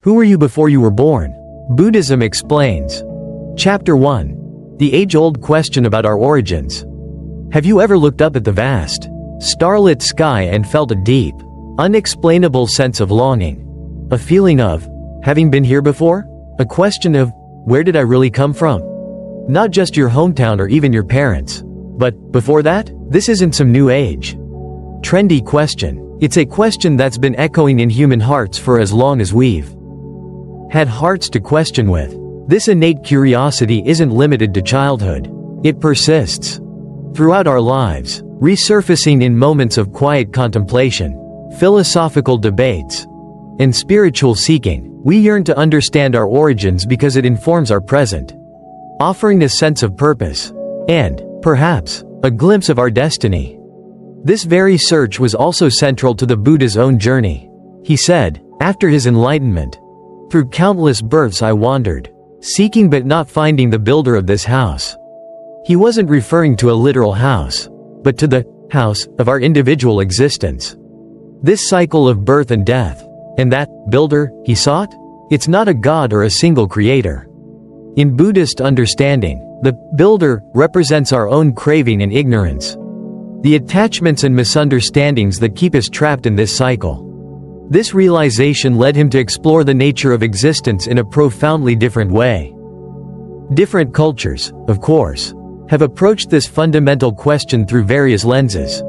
Who were you before you were born? Buddhism explains. Chapter 1. The age-old question about our origins. Have you ever looked up at the vast, starlit sky and felt a deep, unexplainable sense of longing? A feeling of, having been here before? A question of, where did I really come from? Not just your hometown or even your parents. But, before that? This isn't some new age, trendy question. It's a question that's been echoing in human hearts for as long as we've had hearts to question with. This innate curiosity isn't limited to childhood. It persists throughout our lives, resurfacing in moments of quiet contemplation, philosophical debates, and spiritual seeking. We yearn to understand our origins because it informs our present, offering a sense of purpose, and, perhaps, a glimpse of our destiny. This very search was also central to the Buddha's own journey. He said, after his enlightenment, "Through countless births I wandered, seeking but not finding the builder of this house." He wasn't referring to a literal house, but to the house of our individual existence. This cycle of birth and death, and that builder he sought? It's not a god or a single creator. In Buddhist understanding, the builder represents our own craving and ignorance, the attachments and misunderstandings that keep us trapped in this cycle. This realization led him to explore the nature of existence in a profoundly different way. Different cultures, of course, have approached this fundamental question through various lenses.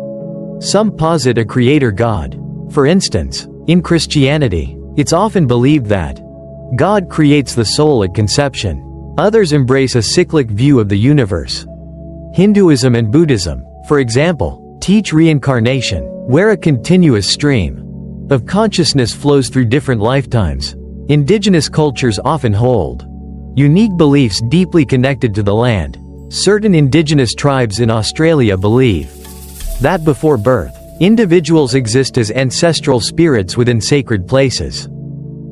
Some posit a creator god. For instance, in Christianity, it's often believed that God creates the soul at conception. Others embrace a cyclic view of the universe. Hinduism and Buddhism, for example, teach reincarnation, where a continuous stream of consciousness flows through different lifetimes. Indigenous cultures often hold unique beliefs deeply connected to the land. Certain indigenous tribes in Australia believe that before birth, individuals exist as ancestral spirits within sacred places.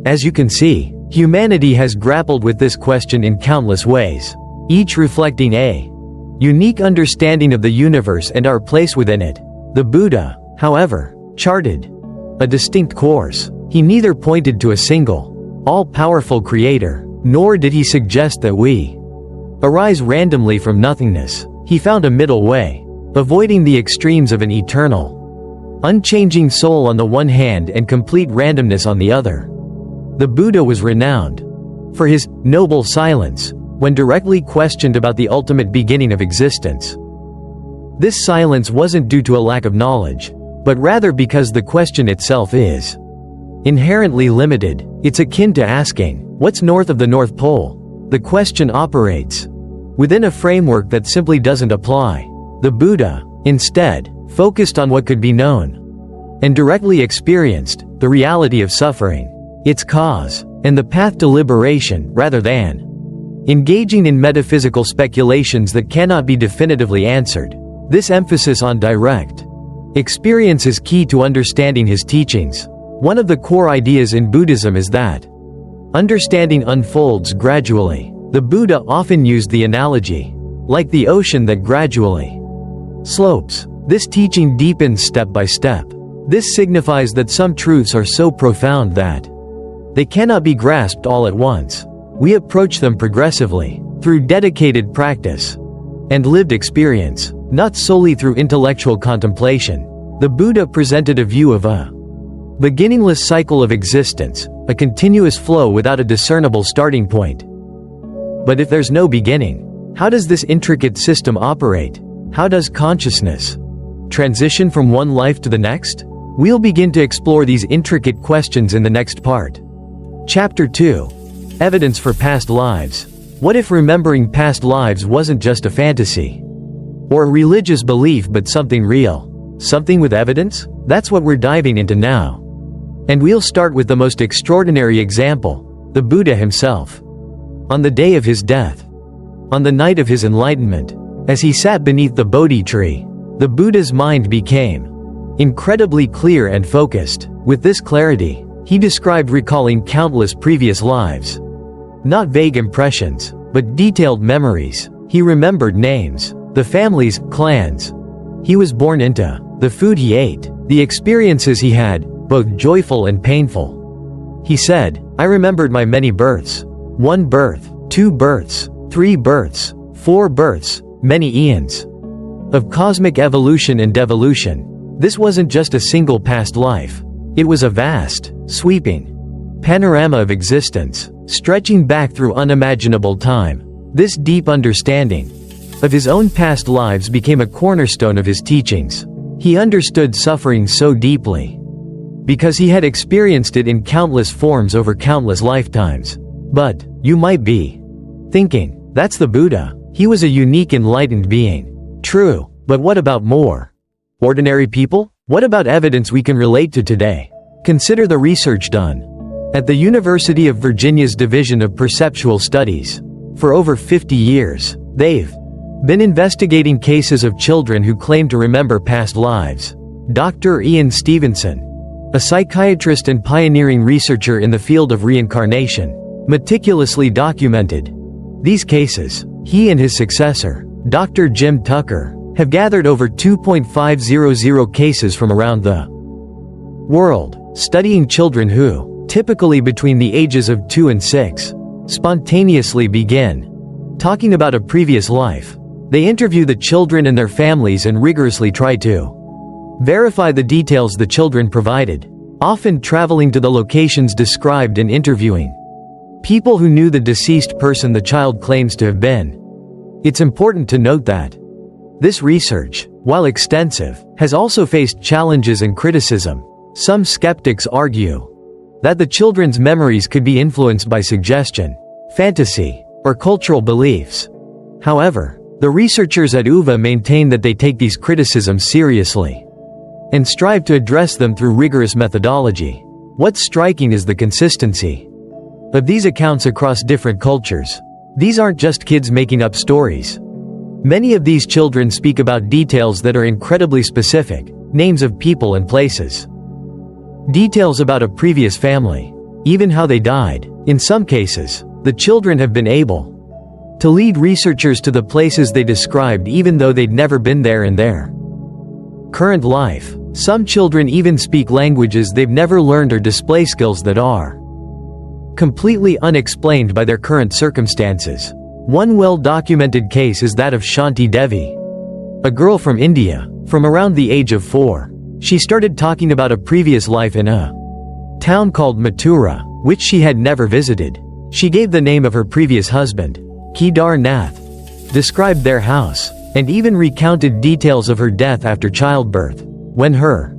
As you can see, humanity has grappled with this question in countless ways, each reflecting a unique understanding of the universe and our place within it. The Buddha, however, charted a distinct course. He neither pointed to a single, all-powerful creator, nor did he suggest that we arise randomly from nothingness. He found a middle way, avoiding the extremes of an eternal, unchanging soul on the one hand and complete randomness on the other. The Buddha was renowned for his noble silence when directly questioned about the ultimate beginning of existence. This silence wasn't due to a lack of knowledge, but rather because the question itself is inherently limited. It's akin to asking, what's north of the North Pole? The question operates within a framework that simply doesn't apply. The Buddha, instead, focused on what could be known and directly experienced, the reality of suffering, its cause, and the path to liberation, rather than engaging in metaphysical speculations that cannot be definitively answered. This emphasis on direct experience is key to understanding his teachings. One of the core ideas in Buddhism is that understanding unfolds gradually. The Buddha often used the analogy, like the ocean that gradually slopes. This teaching deepens step by step. This signifies that some truths are so profound that they cannot be grasped all at once. We approach them progressively, through dedicated practice and lived experience, not solely through intellectual contemplation. The Buddha presented a view of a beginningless cycle of existence, a continuous flow without a discernible starting point. But if there's no beginning, how does this intricate system operate? How does consciousness transition from one life to the next? We'll begin to explore these intricate questions in the next part. Chapter 2. Evidence for past lives. What if remembering past lives wasn't just a fantasy or a religious belief but something real? Something with evidence? That's what we're diving into now. And we'll start with the most extraordinary example, the Buddha himself. On the day of his death, on the night of his enlightenment, as he sat beneath the Bodhi tree, the Buddha's mind became incredibly clear and focused. With this clarity, he described recalling countless previous lives. Not vague impressions, but detailed memories. He remembered names, the families, clans he was born into, the food he ate, the experiences he had, both joyful and painful. He said, I remembered my many births. 1 birth, 2 births, 3 births, 4 births, many eons of cosmic evolution and devolution. This wasn't just a single past life. It was a vast, sweeping panorama of existence, stretching back through unimaginable time. This deep understanding of his own past lives became a cornerstone of his teachings. He understood suffering so deeply because he had experienced it in countless forms over countless lifetimes. But, you might be thinking, that's the Buddha. He was a unique enlightened being. True, but what about more ordinary people? What about evidence we can relate to today? Consider the research done at the University of Virginia's Division of Perceptual Studies. For over 50 years, they've been investigating cases of children who claim to remember past lives. Dr. Ian Stevenson, a psychiatrist and pioneering researcher in the field of reincarnation, meticulously documented these cases. He and his successor, Dr. Jim Tucker, have gathered over 2.500 cases from around the world, studying children who, typically between the ages of 2 and 6, spontaneously begin talking about a previous life. They interview the children and their families and rigorously try to verify the details the children provided, often traveling to the locations described and interviewing people who knew the deceased person the child claims to have been. It's important to note that this research, while extensive, has also faced challenges and criticism. Some skeptics argue that the children's memories could be influenced by suggestion, fantasy, or cultural beliefs. However, the researchers at UVA maintain that they take these criticisms seriously and strive to address them through rigorous methodology. What's striking is the consistency of these accounts across different cultures. These aren't just kids making up stories. Many of these children speak about details that are incredibly specific, names of people and places, details about a previous family, even how they died. In some cases, the children have been able to lead researchers to the places they described even though they'd never been there in their current life. Some children even speak languages they've never learned or display skills that are completely unexplained by their current circumstances. One well-documented case is that of Shanti Devi, a girl from India, from around the age of 4. She started talking about a previous life in a town called Mathura, which she had never visited. She gave the name of her previous husband, Kedar Nath, described their house, and even recounted details of her death after childbirth. When her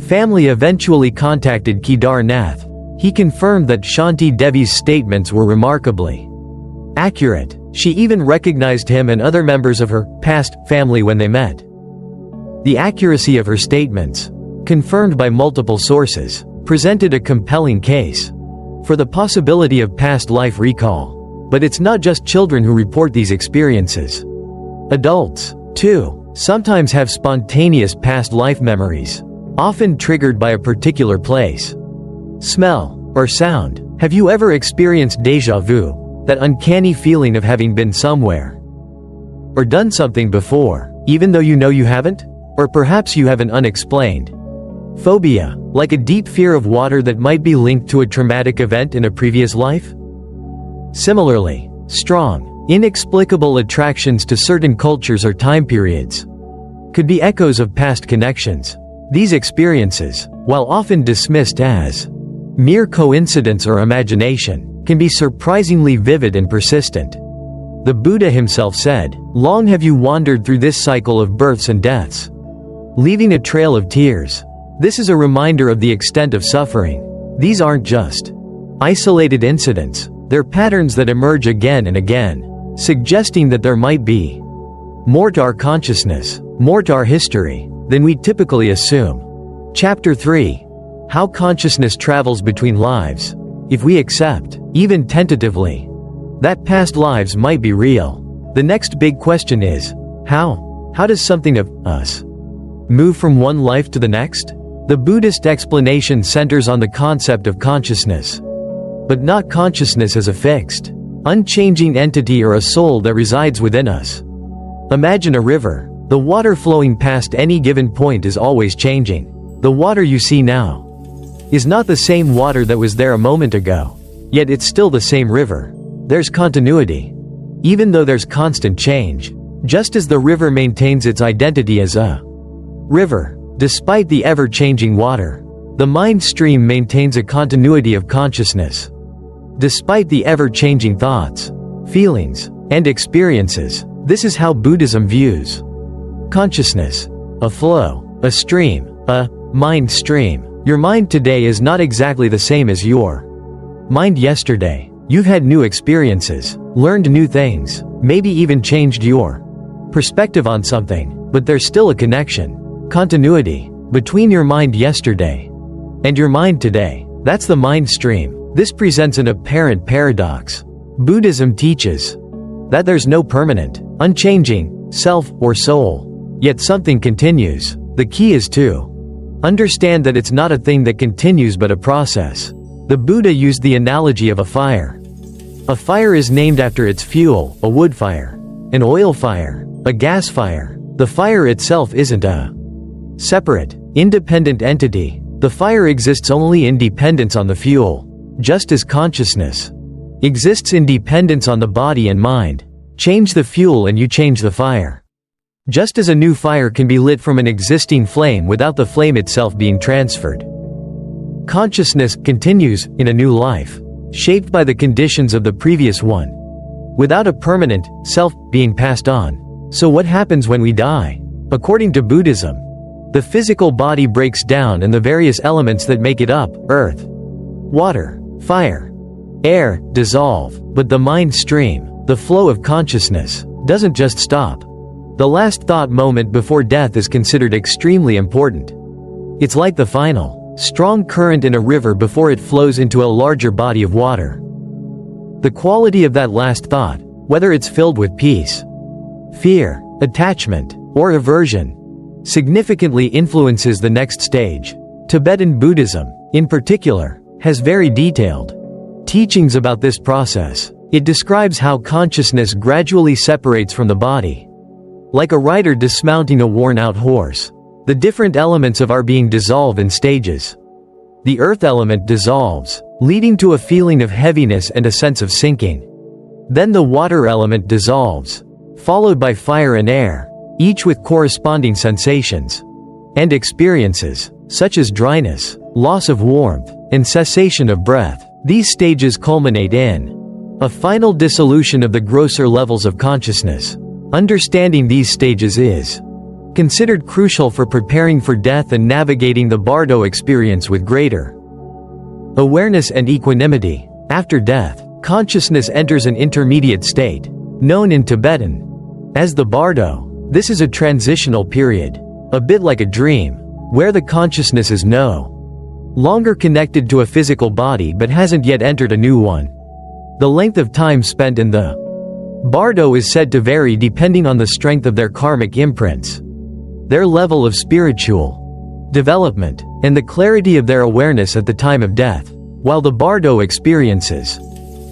family eventually contacted Kedar Nath, he confirmed that Shanti Devi's statements were remarkably accurate. She even recognized him and other members of her past family when they met. The accuracy of her statements, confirmed by multiple sources, presented a compelling case for the possibility of past life recall. But it's not just children who report these experiences. Adults, too, sometimes have spontaneous past life memories, often triggered by a particular place, smell, or sound. Have you ever experienced déjà vu, that uncanny feeling of having been somewhere or done something before, even though you know you haven't? Or perhaps you have an unexplained phobia, like a deep fear of water that might be linked to a traumatic event in a previous life? Similarly, strong, inexplicable attractions to certain cultures or time periods could be echoes of past connections. These experiences, while often dismissed as mere coincidence or imagination, can be surprisingly vivid and persistent. The Buddha himself said, "Long have you wandered through this cycle of births and deaths, leaving a trail of tears." This is a reminder of the extent of suffering. These aren't just isolated incidents, they're patterns that emerge again and again, suggesting that there might be more to our consciousness, more to our history, than we typically assume. Chapter 3. How consciousness travels between lives. If we accept, even tentatively, that past lives might be real, the next big question is, how? How does something of us move from one life to the next? The Buddhist explanation centers on the concept of consciousness, but not consciousness as a fixed, unchanging entity or a soul that resides within us. Imagine a river. The water flowing past any given point is always changing. The water you see now is not the same water that was there a moment ago. yet it's still the same river. There's continuity, even though there's constant change. Just as the river maintains its identity as a river, despite the ever-changing water, the mind stream maintains a continuity of consciousness. Despite the ever-changing thoughts, feelings, and experiences, this is how Buddhism views consciousness: a flow, a stream, a mind stream. Your mind today is not exactly the same as your mind yesterday. You've had new experiences, learned new things, maybe even changed your perspective on something, but there's still a connection, continuity, between your mind yesterday and your mind today. That's the mind stream. This presents an apparent paradox. Buddhism teaches that there's no permanent, unchanging self or soul, yet something continues. The key is to understand that it's not a thing that continues but a process. The Buddha used the analogy of a fire. A fire is named after its fuel: a wood fire, an oil fire, a gas fire. The fire itself isn't a separate, independent entity. The fire exists only in dependence on the fuel. Just as consciousness exists in dependence on the body and mind. Change the fuel and you change the fire. Just as a new fire can be lit from an existing flame without the flame itself being transferred, consciousness continues in a new life, shaped by the conditions of the previous one, without a permanent self being passed on. So what happens when we die? According to Buddhism, the physical body breaks down and the various elements that make it up, earth, water, fire, air, dissolve. But the mind stream, the flow of consciousness, doesn't just stop. The last thought moment before death is considered extremely important. It's like the final, strong current in a river before it flows into a larger body of water. The quality of that last thought, whether it's filled with peace, fear, attachment, or aversion, significantly influences the next stage. Tibetan Buddhism, in particular, has very detailed teachings about this process. It describes how consciousness gradually separates from the body, like a rider dismounting a worn-out horse. The different elements of our being dissolve in stages. The earth element dissolves, leading to a feeling of heaviness and a sense of sinking. Then the water element dissolves, followed by fire and air, each with corresponding sensations and experiences, such as dryness, loss of warmth, and cessation of breath. These stages culminate in a final dissolution of the grosser levels of consciousness. Understanding these stages is considered crucial for preparing for death and navigating the bardo experience with greater awareness and equanimity. After death, consciousness enters an intermediate state, known in Tibetan as the bardo. This is a transitional period, a bit like a dream, where the consciousness is no longer connected to a physical body but hasn't yet entered a new one. The length of time spent in the bardo is said to vary depending on the strength of their karmic imprints, their level of spiritual development, and the clarity of their awareness at the time of death. While the bardo experiences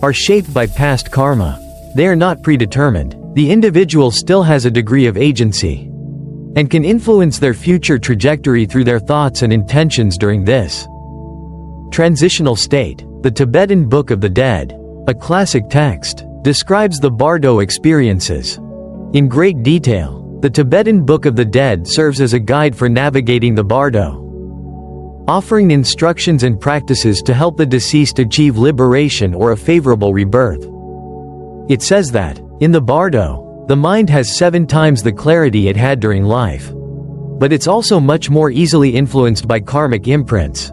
are shaped by past karma, they are not predetermined. The individual still has a degree of agency and can influence their future trajectory through their thoughts and intentions during this transitional state. The Tibetan Book of the Dead, a classic text, describes the bardo experiences in great detail. The Tibetan Book of the Dead serves as a guide for navigating the bardo, offering instructions and practices to help the deceased achieve liberation or a favorable rebirth. It says that, in the bardo, the mind has 7 times the clarity it had during life. But it's also much more easily influenced by karmic imprints.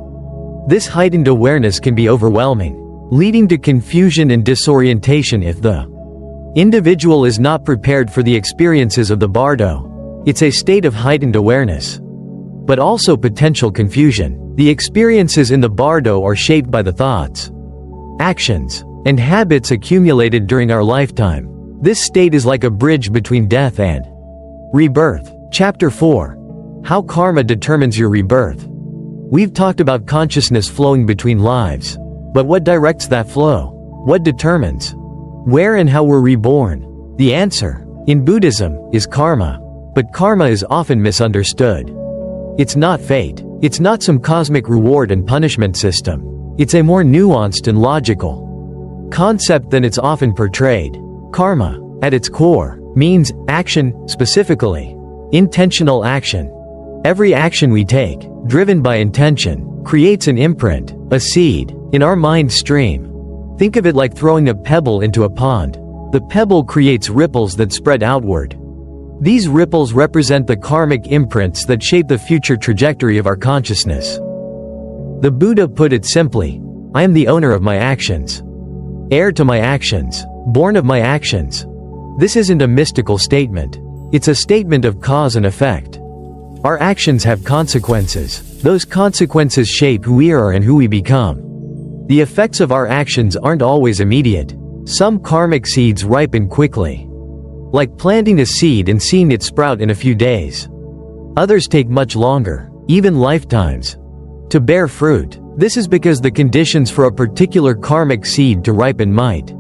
This heightened awareness can be overwhelming, leading to confusion and disorientation if the individual is not prepared for the experiences of the bardo. It's a state of heightened awareness, but also potential confusion. The experiences in the bardo are shaped by the thoughts, actions, and habits accumulated during our lifetime. This state is like a bridge between death and rebirth. Chapter 4. How Karma Determines Your Rebirth. We've talked about consciousness flowing between lives. But what directs that flow? What determines where and how we're reborn? The answer, in Buddhism, is karma. But karma is often misunderstood. It's not fate. It's not some cosmic reward and punishment system. It's a more nuanced and logical concept than it's often portrayed. Karma, at its core, means action, specifically intentional action. Every action we take, driven by intention, creates an imprint, a seed, in our mind stream. Think of it like throwing a pebble into a pond. The pebble creates ripples that spread outward. These ripples represent the karmic imprints that shape the future trajectory of our consciousness. The Buddha put it simply, I am the owner of my actions. Heir to my actions. Born of my actions. This isn't a mystical statement. It's a statement of cause and effect. Our actions have consequences. Those consequences shape who we are and who we become. The effects of our actions aren't always immediate. Some karmic seeds ripen quickly. Like planting a seed and seeing it sprout in a few days. Others take much longer, even lifetimes, to bear fruit. This is because the conditions for a particular karmic seed to ripen might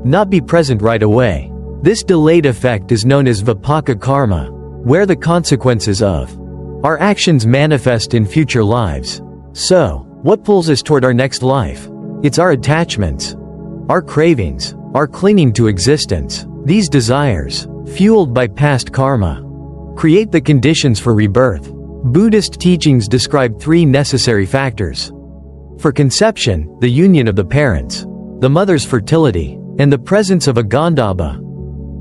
not be present right away. This delayed effect is known as vipaka karma, where the consequences of our actions manifest in future lives. So, what pulls us toward our next life? It's our attachments, our cravings, our clinging to existence. These desires, fueled by past karma, create the conditions for rebirth. Buddhist teachings describe three necessary factors. For conception, the union of the parents, the mother's fertility, and the presence of a gandhabba,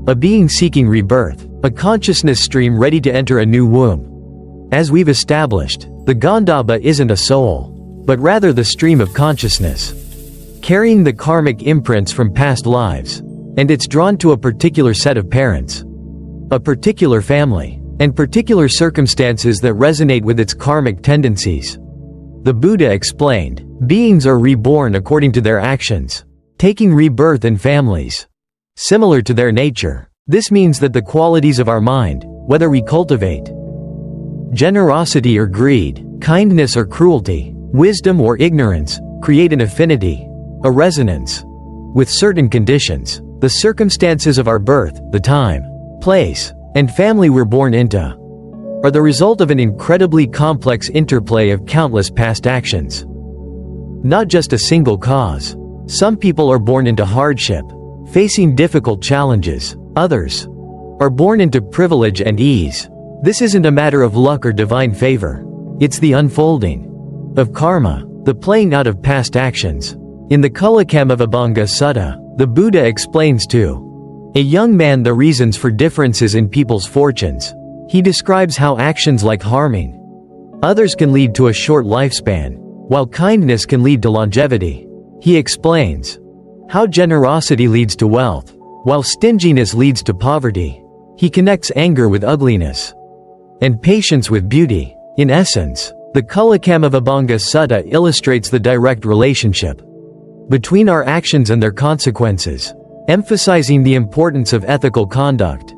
a being seeking rebirth, a consciousness stream ready to enter a new womb. As we've established, the gandhabba isn't a soul, but rather the stream of consciousness, carrying the karmic imprints from past lives, and it's drawn to a particular set of parents, a particular family, and particular circumstances that resonate with its karmic tendencies. The Buddha explained, beings are reborn according to their actions, taking rebirth in families similar to their nature. This means that the qualities of our mind, whether we cultivate generosity or greed, kindness or cruelty, wisdom or ignorance, create an affinity, a resonance, with certain conditions. The circumstances of our birth, the time, place, and family we're born into, are the result of an incredibly complex interplay of countless past actions. Not just a single cause. Some people are born into hardship, facing difficult challenges. Others are born into privilege and ease. This isn't a matter of luck or divine favor. It's the unfolding of karma, the playing out of past actions. In the Kullakamavabhanga Sutta, the Buddha explains to a young man the reasons for differences in people's fortunes. He describes how actions like harming others can lead to a short lifespan, while kindness can lead to longevity. He explains how generosity leads to wealth, while stinginess leads to poverty. He connects anger with ugliness, and patience with beauty. In essence, the Kullakamavabhanga Sutta illustrates the direct relationship between our actions and their consequences, emphasizing the importance of ethical conduct.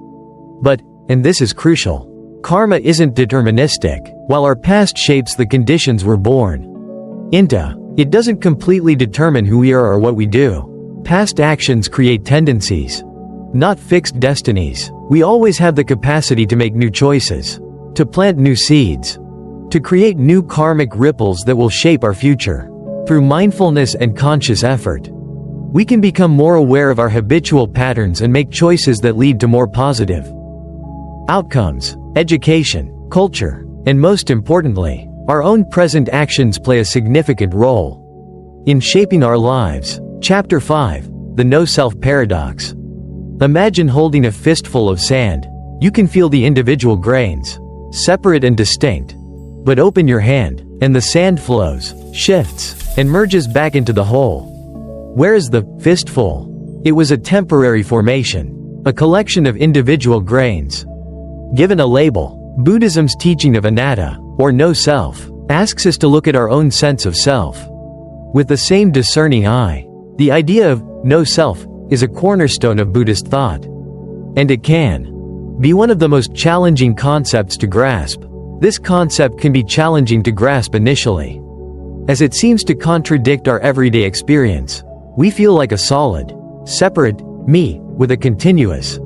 But, and this is crucial, karma isn't deterministic. While our past shapes the conditions we're born into, it doesn't completely determine who we are or what we do. Past actions create tendencies, not fixed destinies. We always have the capacity to make new choices, to plant new seeds, to create new karmic ripples that will shape our future. Through mindfulness and conscious effort, we can become more aware of our habitual patterns and make choices that lead to more positive outcomes. Education, culture, and most importantly, our own present actions play a significant role in shaping our lives. Chapter 5, The No-Self Paradox. Imagine holding a fistful of sand. You can feel the individual grains, separate and distinct. But open your hand, and the sand flows, shifts, and merges back into the whole. Where is the fistful? It was a temporary formation, a collection of individual grains. Given a label, Buddhism's teaching of anatta, or no-self, asks us to look at our own sense of self with the same discerning eye. The idea of no-self is a cornerstone of Buddhist thought, and it can be one of the most challenging concepts to grasp. This concept can be challenging to grasp initially, as it seems to contradict our everyday experience. We feel like a solid, separate me with a continuous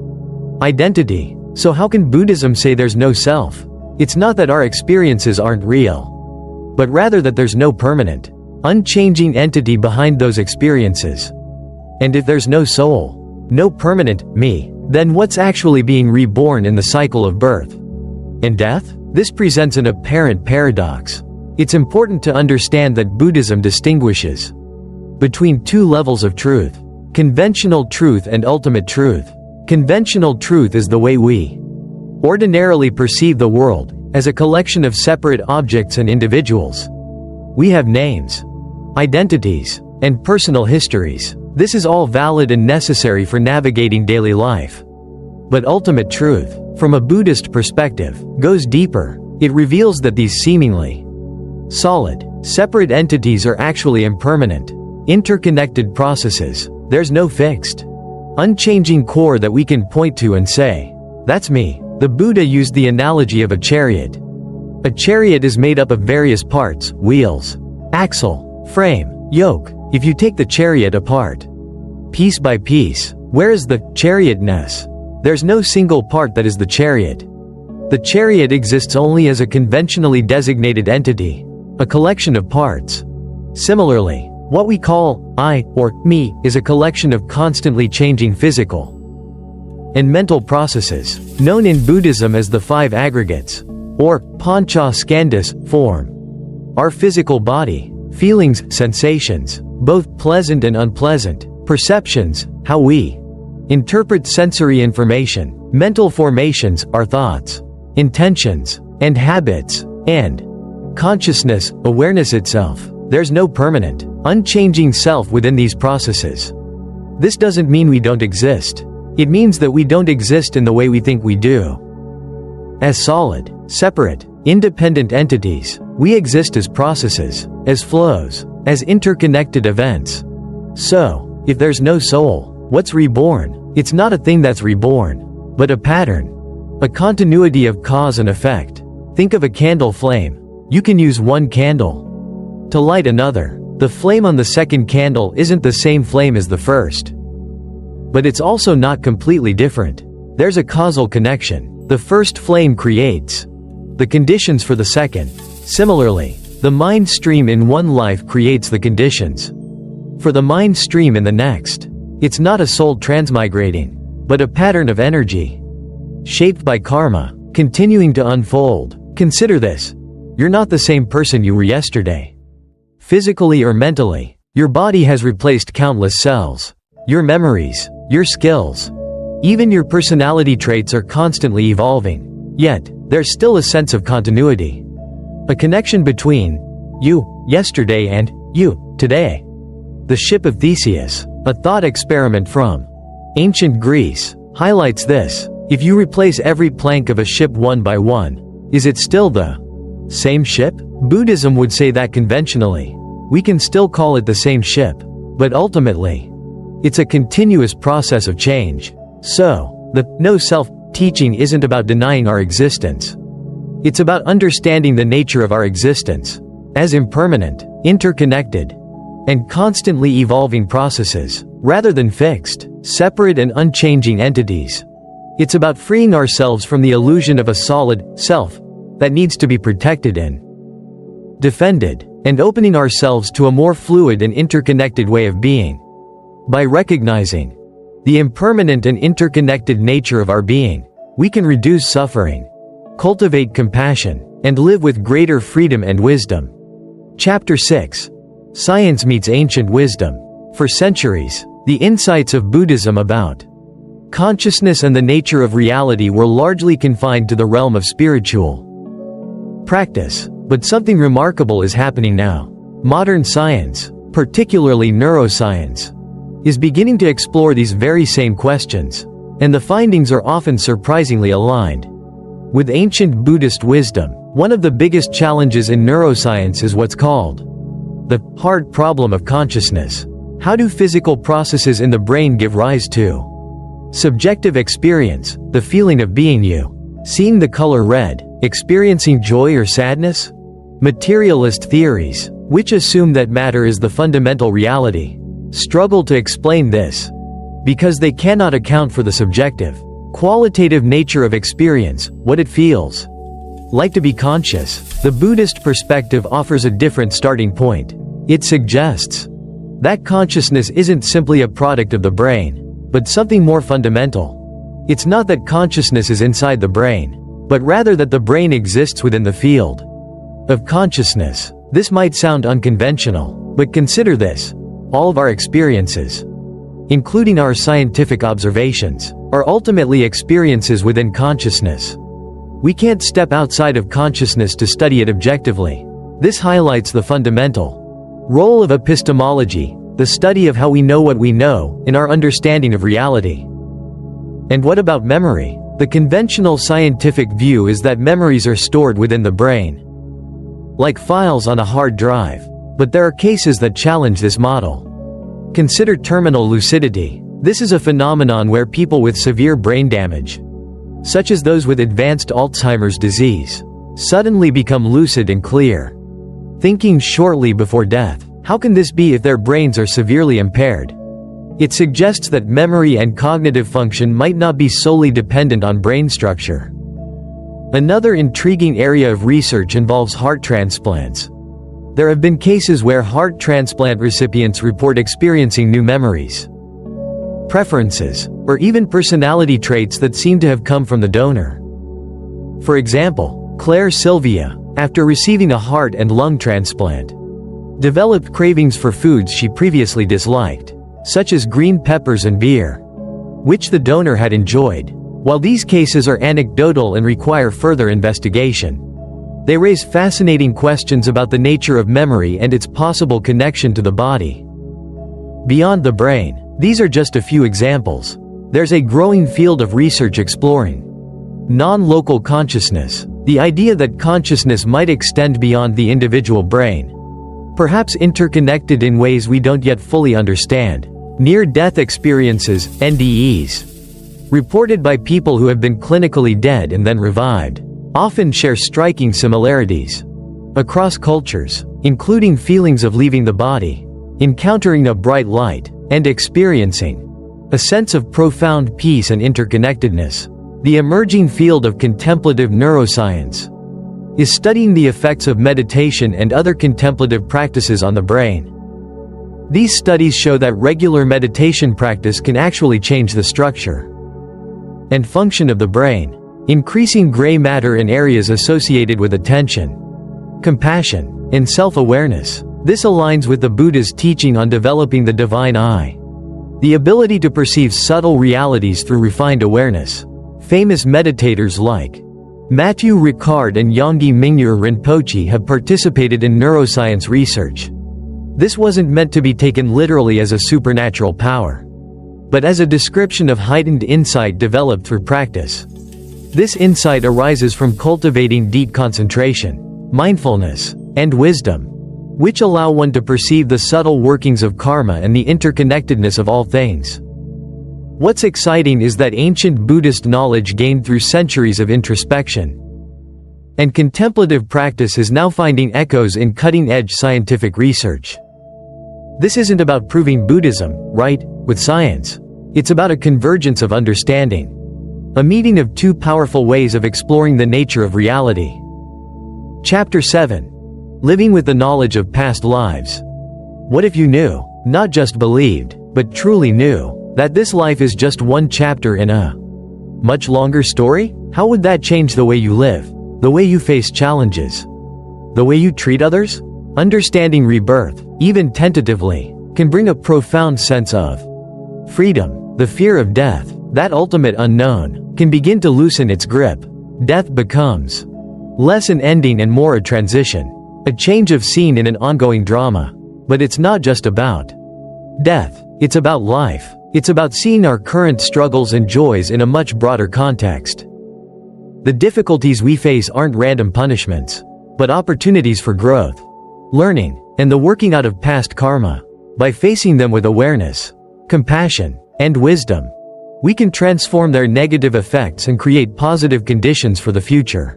identity. So how can Buddhism say there's no self? It's not that our experiences aren't real, but rather that there's no permanent, unchanging entity behind those experiences. And if there's no soul, no permanent me, then what's actually being reborn in the cycle of birth and death? This presents an apparent paradox. It's important to understand that Buddhism distinguishes between two levels of truth: conventional truth and ultimate truth. Conventional truth is the way we ordinarily perceive the world, as a collection of separate objects and individuals. We have names, identities, and personal histories. This is all valid and necessary for navigating daily life. But ultimate truth, from a Buddhist perspective, goes deeper. It reveals that these seemingly solid, separate entities are actually impermanent, interconnected processes. There's no fixed, unchanging core that we can point to and say, "That's me." The Buddha used the analogy of a chariot. A chariot is made up of various parts: wheels, axle, frame, yoke. If you take the chariot apart, piece by piece, where is the chariotness? There's no single part that is the chariot. The chariot exists only as a conventionally designated entity, a collection of parts. Similarly, what we call I or me is a collection of constantly changing physical and mental processes, known in Buddhism as the five aggregates, or pancha skandhas, form. Our physical body, feelings, sensations, both pleasant and unpleasant, perceptions, how we interpret sensory information, mental formations, our thoughts, intentions, and habits, and consciousness, awareness itself. There's no permanent, unchanging self within these processes. This doesn't mean we don't exist. It means that we don't exist in the way we think we do. As solid, separate, independent entities, we exist as processes, as flows, as interconnected events. So, if there's no soul, what's reborn? It's not a thing that's reborn, but a pattern, a continuity of cause and effect. Think of a candle flame. You can use one candle to light another. The flame on the second candle isn't the same flame as the first. But it's also not completely different. There's a causal connection. The first flame creates the conditions for the second. Similarly, the mind stream in one life creates the conditions for the mind stream in the next. It's not a soul transmigrating, but a pattern of energy, shaped by karma, continuing to unfold. Consider this. You're not the same person you were yesterday. Physically or mentally, your body has replaced countless cells. Your memories, your skills, even your personality traits are constantly evolving. Yet, there's still a sense of continuity. A connection between you, yesterday, and you, today. The Ship of Theseus, a thought experiment from ancient Greece, highlights this. If you replace every plank of a ship one by one, is it still the same ship? Buddhism would say that conventionally, we can still call it the same ship, but ultimately, it's a continuous process of change. So, the no-self teaching isn't about denying our existence. It's about understanding the nature of our existence as impermanent, interconnected, and constantly evolving processes, rather than fixed, separate and unchanging entities. It's about freeing ourselves from the illusion of a solid self that needs to be protected and defended, and opening ourselves to a more fluid and interconnected way of being. By recognizing the impermanent and interconnected nature of our being, we can reduce suffering, cultivate compassion, and live with greater freedom and wisdom. Chapter 6. Science meets ancient wisdom. For centuries, the insights of Buddhism about consciousness and the nature of reality were largely confined to the realm of spiritual practice. But something remarkable is happening now. Modern science, particularly neuroscience, is beginning to explore these very same questions, and the findings are often surprisingly aligned with ancient Buddhist wisdom. One of the biggest challenges in neuroscience is what's called the hard problem of consciousness. How do physical processes in the brain give rise to subjective experience, the feeling of being you, seeing the color red, experiencing joy or sadness? Materialist theories, which assume that matter is the fundamental reality, struggle to explain this because they cannot account for the subjective, qualitative nature of experience, what it feels like to be conscious. The Buddhist perspective offers a different starting point. It suggests That consciousness isn't simply a product of the brain, but something more fundamental. It's not that consciousness is inside the brain, but rather that the brain exists within the field of consciousness. This might sound unconventional, but consider this. All of our experiences, including our scientific observations, are ultimately experiences within consciousness. We can't step outside of consciousness to study it objectively. This highlights the fundamental role of epistemology, the study of how we know what we know, in our understanding of reality. And what about memory? The conventional scientific view is that memories are stored within the brain, like files on a hard drive. But there are cases that challenge this model. Consider terminal lucidity. This is a phenomenon where people with severe brain damage, such as those with advanced Alzheimer's disease, suddenly become lucid and clear, thinking shortly before death. How can this be if their brains are severely impaired? It suggests that memory and cognitive function might not be solely dependent on brain structure. Another intriguing area of research involves heart transplants. There have been cases where heart transplant recipients report experiencing new memories, preferences, or even personality traits that seem to have come from the donor. For example, Claire Sylvia, after receiving a heart and lung transplant, developed cravings for foods she previously disliked, such as green peppers and beer, which the donor had enjoyed. While these cases are anecdotal and require further investigation, they raise fascinating questions about the nature of memory and its possible connection to the body beyond the brain. These are just a few examples. There's a growing field of research exploring non-local consciousness, the idea that consciousness might extend beyond the individual brain, perhaps interconnected in ways we don't yet fully understand. Near-death experiences, NDEs, reported by people who have been clinically dead and then revived, often share striking similarities across cultures, including feelings of leaving the body, encountering a bright light, and experiencing a sense of profound peace and interconnectedness. The emerging field of contemplative neuroscience is studying the effects of meditation and other contemplative practices on the brain. These studies show that regular meditation practice can actually change the structure and function of the brain, increasing gray matter in areas associated with attention, compassion, and self-awareness. This aligns with the Buddha's teaching on developing the divine eye, the ability to perceive subtle realities through refined awareness. Famous meditators like Matthew Ricard and Yongey Mingyur Rinpoche have participated in neuroscience research. This wasn't meant to be taken literally as a supernatural power, but as a description of heightened insight developed through practice. This insight arises from cultivating deep concentration, mindfulness, and wisdom, which allow one to perceive the subtle workings of karma and the interconnectedness of all things. What's exciting is that ancient Buddhist knowledge gained through centuries of introspection and contemplative practice is now finding echoes in cutting-edge scientific research. This isn't about proving Buddhism right with science. It's about a convergence of understanding, a meeting of two powerful ways of exploring the nature of reality. Chapter 7. Living with the knowledge of past lives. What if you knew, not just believed, but truly knew, that this life is just one chapter in a much longer story? How would that change the way you live, the way you face challenges, the way you treat others? Understanding rebirth, even tentatively, can bring a profound sense of freedom. The fear of death, that ultimate unknown, can begin to loosen its grip. Death becomes less an ending and more a transition, a change of scene in an ongoing drama. But it's not just about death, it's about life. It's about seeing our current struggles and joys in a much broader context. The difficulties we face aren't random punishments, but opportunities for growth, learning, and the working out of past karma. By facing them with awareness, compassion, and wisdom, we can transform their negative effects and create positive conditions for the future.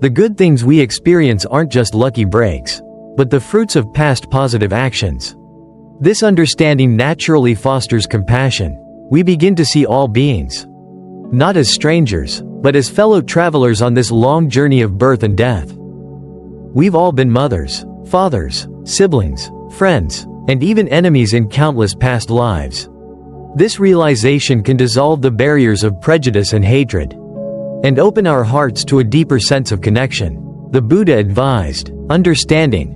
The good things we experience aren't just lucky breaks, but the fruits of past positive actions. This understanding naturally fosters compassion. We begin to see all beings, not as strangers, but as fellow travelers on this long journey of birth and death. We've all been mothers, fathers, siblings, friends, and even enemies in countless past lives. This realization can dissolve the barriers of prejudice and hatred, and open our hearts to a deeper sense of connection. The Buddha advised, understanding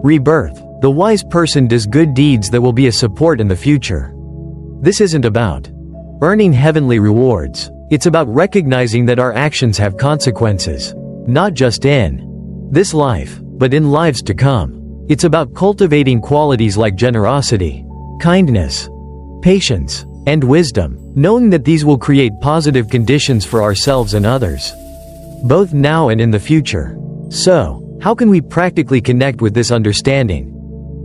rebirth. The wise person does good deeds that will be a support in the future. This isn't about earning heavenly rewards. It's about recognizing that our actions have consequences, not just in this life, but in lives to come. It's about cultivating qualities like generosity, kindness, patience, and wisdom, knowing that these will create positive conditions for ourselves and others, both now and in the future. So, how can we practically connect with this understanding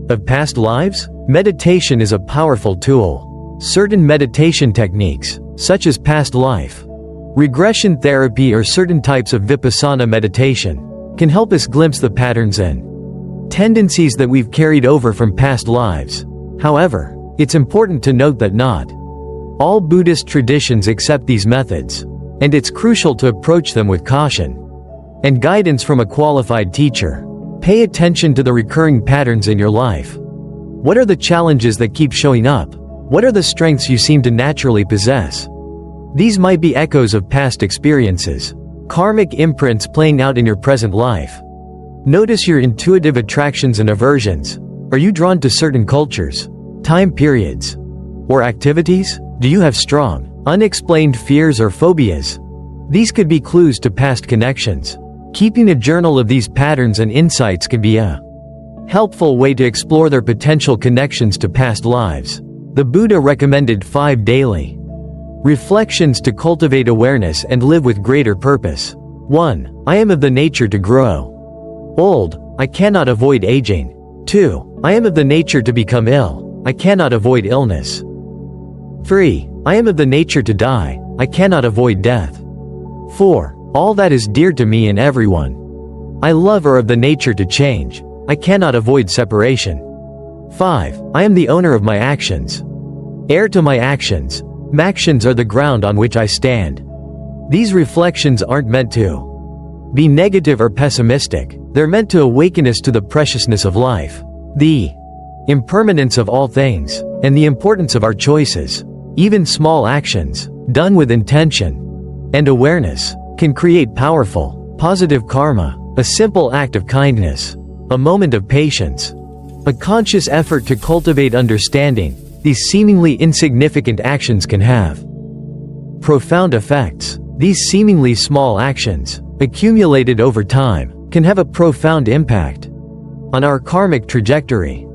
of past lives? Meditation is a powerful tool. Certain meditation techniques, such as past life regression therapy or certain types of vipassana meditation, can help us glimpse the patterns and tendencies that we've carried over from past lives. However, it's important to note that not all Buddhist traditions accept these methods, and it's crucial to approach them with caution and guidance from a qualified teacher. Pay attention to the recurring patterns in your life. What are the challenges that keep showing up? What are the strengths you seem to naturally possess? These might be echoes of past experiences, karmic imprints playing out in your present life. Notice your intuitive attractions and aversions. Are you drawn to certain cultures, time periods, or activities? Do you have strong, unexplained fears or phobias? These could be clues to past connections. Keeping a journal of these patterns and insights can be a helpful way to explore their potential connections to past lives. The Buddha recommended 5 daily reflections to cultivate awareness and live with greater purpose. 1. I am of the nature to grow old. I cannot avoid aging. 2. I am of the nature to become ill. I cannot avoid illness. 3. I am of the nature to die. I cannot avoid death. 4. All that is dear to me and everyone I love are of the nature to change. I cannot avoid separation. 5. I am the owner of my actions, heir to my actions. Actions are the ground on which I stand. These reflections aren't meant to be negative or pessimistic. They're meant to awaken us to the preciousness of life, the impermanence of all things, and the importance of our choices. Even small actions, done with intention and awareness, can create powerful, positive karma. A simple act of kindness, a moment of patience, a conscious effort to cultivate understanding. These seemingly insignificant actions can have profound effects. These seemingly small actions, accumulated over time, can have a profound impact on our karmic trajectory.